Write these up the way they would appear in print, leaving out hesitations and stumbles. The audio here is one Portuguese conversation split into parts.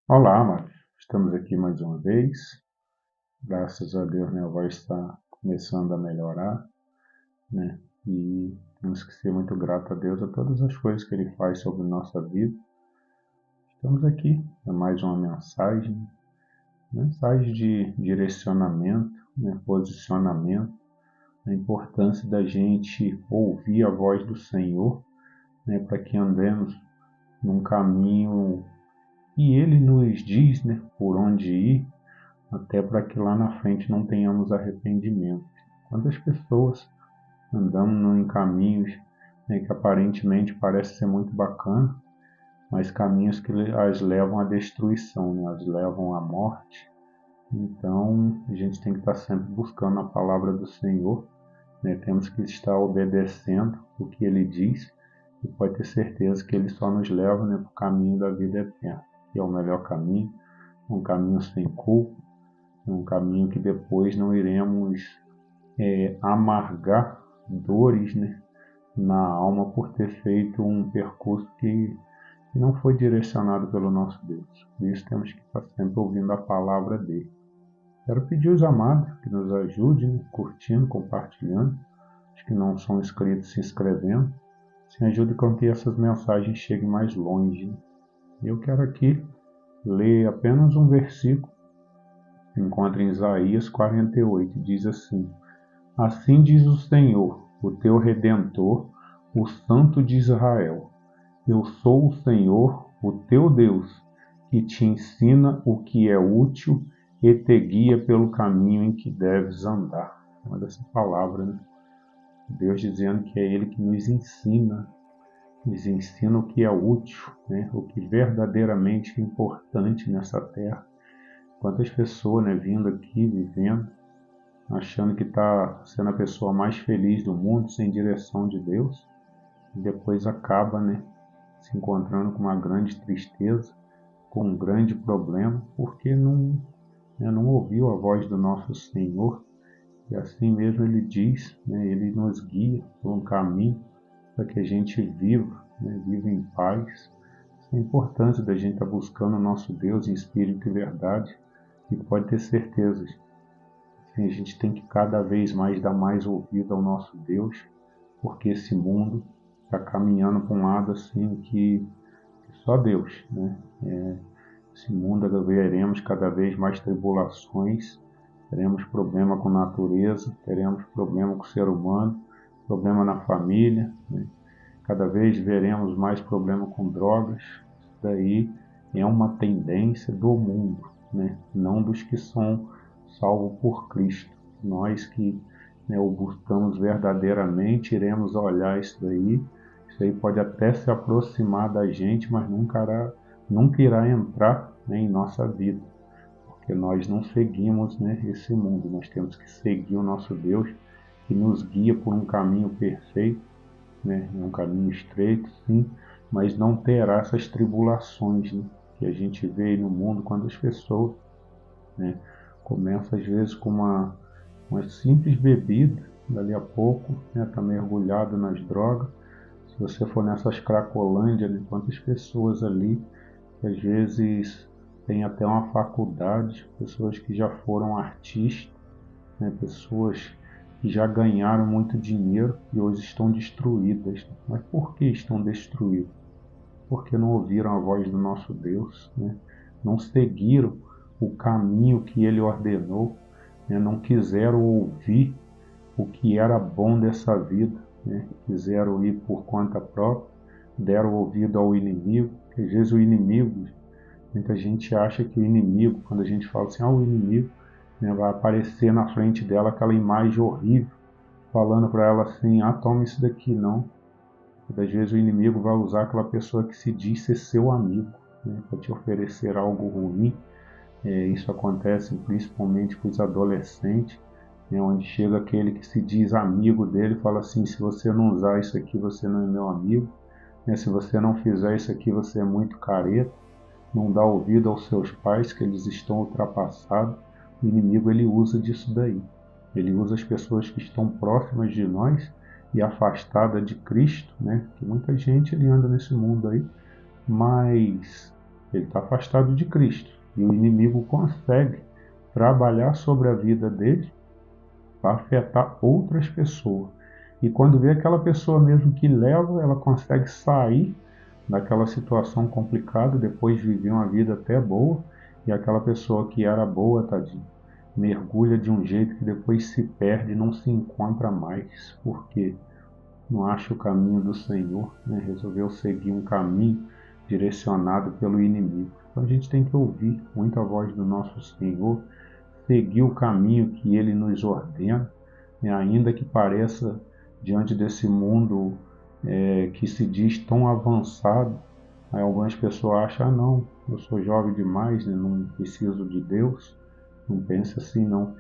Olá, amados. Estamos aqui mais uma vez. Graças a Deus, minha voz está começando a melhorar, né? E temos que ser muito gratos a Deus a todas as coisas que Ele faz sobre nossa vida. Estamos aqui, é mais uma mensagem de direcionamento, né? Posicionamento, a importância da gente ouvir a voz do Senhor, né? Para que andemos num caminho e Ele nos diz, né? Por onde ir, até para que lá na frente não tenhamos arrependimento. Quantas pessoas andando em caminhos, né, que aparentemente parece ser muito bacana, mas caminhos que as levam à destruição, né, as levam à morte. Então a gente tem que estar sempre buscando a palavra do Senhor, né, temos que estar obedecendo o que Ele diz e pode ter certeza que Ele só nos leva, né, para o caminho da vida eterna, que é o melhor caminho, um caminho sem culpa, um caminho que depois não iremos amargar dores, né, na alma por ter feito um percurso que não foi direcionado pelo nosso Deus. Por isso temos que estar sempre ouvindo a palavra dele. Quero pedir aos amados que nos ajudem, né, curtindo, compartilhando, os que não são inscritos se inscrevendo, se ajude com que essas mensagens cheguem mais longe. Né? Eu quero aqui ler apenas um versículo, que encontra em Isaías 48, diz assim: Assim diz o Senhor, o teu Redentor, o Santo de Israel: Eu sou o Senhor, o teu Deus, que te ensina o que é útil e te guia pelo caminho em que deves andar. Olha essa palavra, né? Deus dizendo que é Ele que nos ensina o que é útil, né? O que verdadeiramente é importante nessa terra. Quantas pessoas, né, vindo aqui, vivendo, achando que está sendo a pessoa mais feliz do mundo, sem direção de Deus, e depois acaba, né, se encontrando com uma grande tristeza, com um grande problema, porque não ouviu a voz do nosso Senhor. E assim mesmo Ele diz, né, Ele nos guia por um caminho para que a gente viva, né, viva em paz. Essa é a importância da gente estar buscando o nosso Deus em espírito e verdade, e pode ter certeza, a gente tem que cada vez mais dar mais ouvido ao nosso Deus, porque esse mundo está caminhando para um lado assim que só Deus, né? Esse mundo veremos cada vez mais tribulações, teremos problema com a natureza, teremos problema com o ser humano, problema na família, né? Cada vez veremos mais problema com drogas. Isso daí é uma tendência do mundo, né? Não dos que são salvos por Cristo. Nós que, né, o buscamos verdadeiramente, iremos olhar isso daí. Isso aí pode até se aproximar da gente, mas nunca irá entrar, né, em nossa vida, porque nós não seguimos, né, esse mundo. Nós temos que seguir o nosso Deus, que nos guia por um caminho perfeito, né? É um caminho estreito, sim, mas não terá essas tribulações, né, que a gente vê aí no mundo quando as pessoas, né, começam às vezes com uma simples bebida, dali a pouco está, né, mergulhado nas drogas. Se você for nessas Cracolândia, né, quantas pessoas ali que às vezes têm até uma faculdade, pessoas que já foram artistas, né, pessoas que já ganharam muito dinheiro e hoje estão destruídas. Mas por que estão destruídas? Porque não ouviram a voz do nosso Deus, né? Não seguiram o caminho que Ele ordenou, né? Não quiseram ouvir o que era bom dessa vida, né? Quiseram ir por conta própria, deram ouvido ao inimigo. Porque às vezes o inimigo, muita gente acha que o inimigo, quando a gente fala assim, o inimigo, né, vai aparecer na frente dela aquela imagem horrível, falando para ela assim, toma isso daqui, não. E às vezes o inimigo vai usar aquela pessoa que se diz ser seu amigo, né, para te oferecer algo ruim. Isso acontece principalmente com os adolescentes, né, onde chega aquele que se diz amigo dele e fala assim, se você não usar isso aqui, você não é meu amigo, né, se você não fizer isso aqui, você é muito careta. Não dá ouvido aos seus pais, que eles estão ultrapassados. O inimigo, ele usa disso daí. Ele usa as pessoas que estão próximas de nós e afastada de Cristo, né? Que muita gente ele anda nesse mundo aí, mas ele está afastado de Cristo. E o inimigo consegue trabalhar sobre a vida dele para afetar outras pessoas. E quando vê aquela pessoa mesmo que leva, ela consegue sair daquela situação complicada, depois viver uma vida até boa, e aquela pessoa que era boa, tadinho, mergulha de um jeito que depois se perde e não se encontra mais, porque não acha o caminho do Senhor, né? Resolveu seguir um caminho direcionado pelo inimigo. Então a gente tem que ouvir muito a voz do nosso Senhor, seguir o caminho que Ele nos ordena, né? Ainda que pareça, diante desse mundo que se diz tão avançado, aí algumas pessoas acham, não, eu sou jovem demais, né? Não preciso de Deus. Não pense assim, não.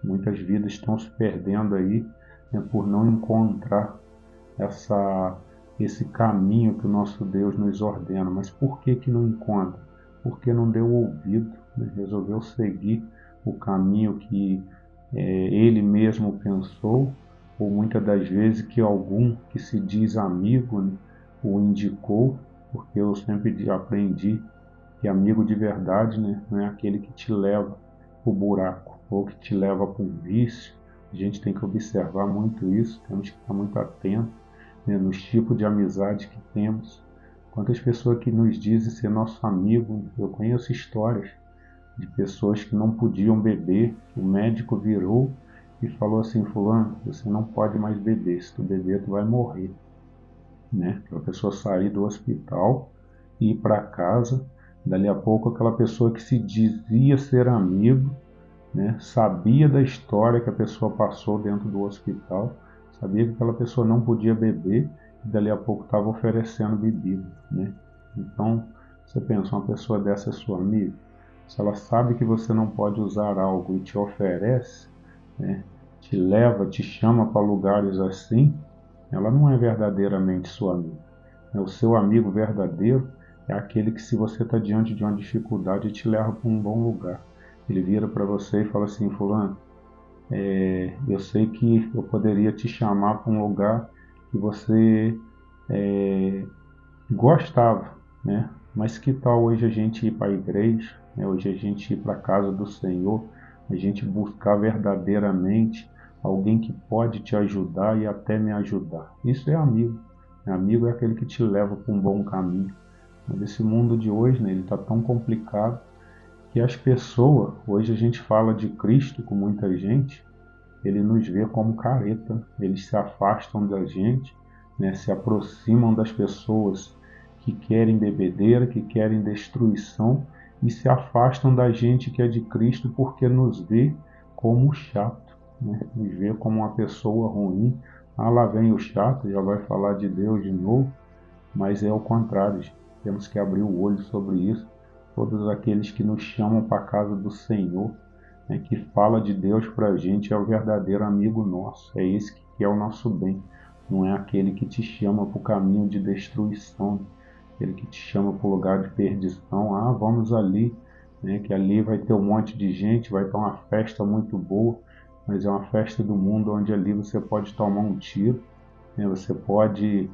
Muitas vidas estão se perdendo aí, né, por não encontrar esse caminho que o nosso Deus nos ordena. Mas por que não encontra? Porque não deu ouvido, né? Resolveu seguir o caminho que ele mesmo pensou, ou muitas das vezes que algum que se diz amigo, né, o indicou, porque eu sempre aprendi que amigo de verdade, né, não é aquele que te leva para o buraco ou que te leva para um vício. A gente tem que observar muito isso, temos que estar muito atento, né, nos tipos de amizade que temos. Quantas pessoas que nos dizem ser nosso amigo, eu conheço histórias de pessoas que não podiam beber, o médico virou e falou assim, fulano, você não pode mais beber, se tu beber tu vai morrer, né? Aquela pessoa sair do hospital e ir para casa, dali a pouco aquela pessoa que se dizia ser amigo, né, sabia da história que a pessoa passou dentro do hospital, sabia que aquela pessoa não podia beber e dali a pouco estava oferecendo bebida, né? Então, você pensa, uma pessoa dessa é sua amiga? Se ela sabe que você não pode usar algo e te oferece, né, te leva, te chama para lugares assim, ela não é verdadeiramente sua amiga. O seu amigo verdadeiro é aquele que, se você está diante de uma dificuldade, te leva para um bom lugar. Ele vira para você e fala assim, fulano, eu sei que eu poderia te chamar para um lugar que você gostava, né? Mas que tal hoje a gente ir para a igreja, né? Hoje a gente ir para a casa do Senhor, a gente buscar verdadeiramente alguém que pode te ajudar e até me ajudar. Isso é amigo. Amigo é aquele que te leva para um bom caminho. Mas esse mundo de hoje, né, ele está tão complicado que as pessoas, hoje a gente fala de Cristo com muita gente, ele nos vê como careta, eles se afastam da gente, né, se aproximam das pessoas que querem bebedeira, que querem destruição, e se afastam da gente que é de Cristo porque nos vê como chato, né, nos vê como uma pessoa ruim. Ah, lá vem o chato, já vai falar de Deus de novo, mas é o contrário, gente. Temos que abrir o olho sobre isso. Todos aqueles que nos chamam para a casa do Senhor, né, que fala de Deus para a gente, é o verdadeiro amigo nosso. É esse que quer o nosso bem. Não é aquele que te chama para o caminho de destruição, aquele que te chama para o lugar de perdição. Ah, vamos ali, né, que ali vai ter um monte de gente, vai ter uma festa muito boa, mas é uma festa do mundo onde ali você pode tomar um tiro, né, você pode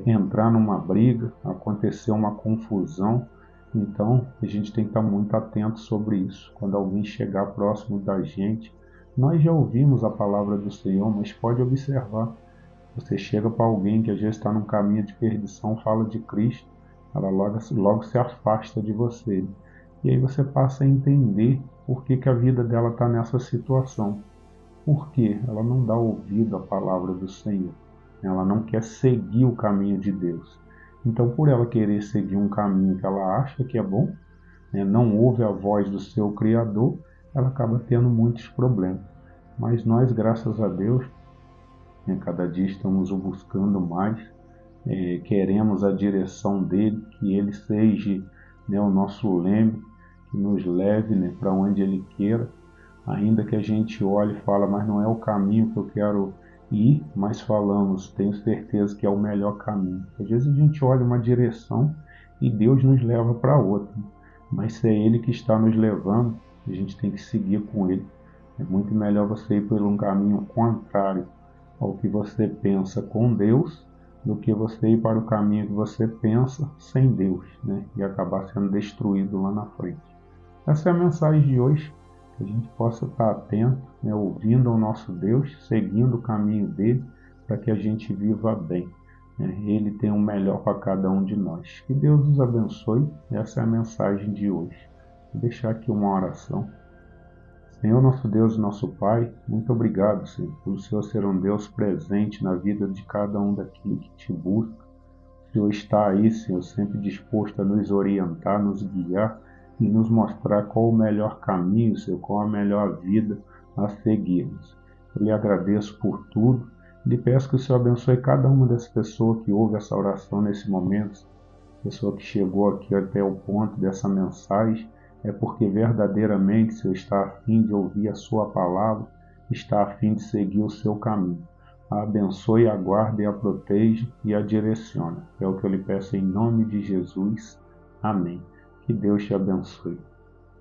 entrar numa briga, acontecer uma confusão. Então, a gente tem que estar muito atento sobre isso. Quando alguém chegar próximo da gente, nós já ouvimos a palavra do Senhor, mas pode observar. Você chega para alguém que às vezes está num caminho de perdição, fala de Cristo, ela logo se afasta de você. E aí você passa a entender por que a vida dela está nessa situação. Por quê? Ela não dá ouvido à palavra do Senhor. Ela não quer seguir o caminho de Deus. Então, por ela querer seguir um caminho que ela acha que é bom, né, não ouve a voz do seu Criador, ela acaba tendo muitos problemas. Mas nós, graças a Deus, né, cada dia estamos o buscando mais, queremos a direção dele, que ele seja, né, o nosso leme, que nos leve, né, para onde ele queira, ainda que a gente olhe e fala, mas não é o caminho que eu quero ir, mas falamos, tenho certeza que é o melhor caminho. Às vezes a gente olha uma direção e Deus nos leva para outra, mas se é Ele que está nos levando, a gente tem que seguir com Ele. É muito melhor você ir por um caminho contrário ao que você pensa com Deus, do que você ir para o caminho que você pensa sem Deus, né? E acabar sendo destruído lá na frente. Essa é a mensagem de hoje, que a gente possa estar atento, né? Ouvindo ao nosso Deus, seguindo o caminho dele, para que a gente viva bem, né? Ele tem o melhor para cada um de nós. Que Deus nos abençoe. Essa é a mensagem de hoje. Vou deixar aqui uma oração. Senhor, nosso Deus e nosso Pai, muito obrigado, Senhor, pelo Senhor ser um Deus presente na vida de cada um daquele que te busca. O Senhor está aí, Senhor, sempre disposto a nos orientar, nos guiar e nos mostrar qual o melhor caminho, Senhor, qual a melhor vida a seguirmos. Eu lhe agradeço por tudo e lhe peço que o Senhor abençoe cada uma das pessoas que ouve essa oração nesse momento, pessoa que chegou aqui até o ponto dessa mensagem, é porque verdadeiramente o Senhor está a fim de ouvir a sua palavra, está a fim de seguir o seu caminho. A abençoe, a guarde, a proteja e a direciona. É o que eu lhe peço em nome de Jesus. Amém. Que Deus te abençoe.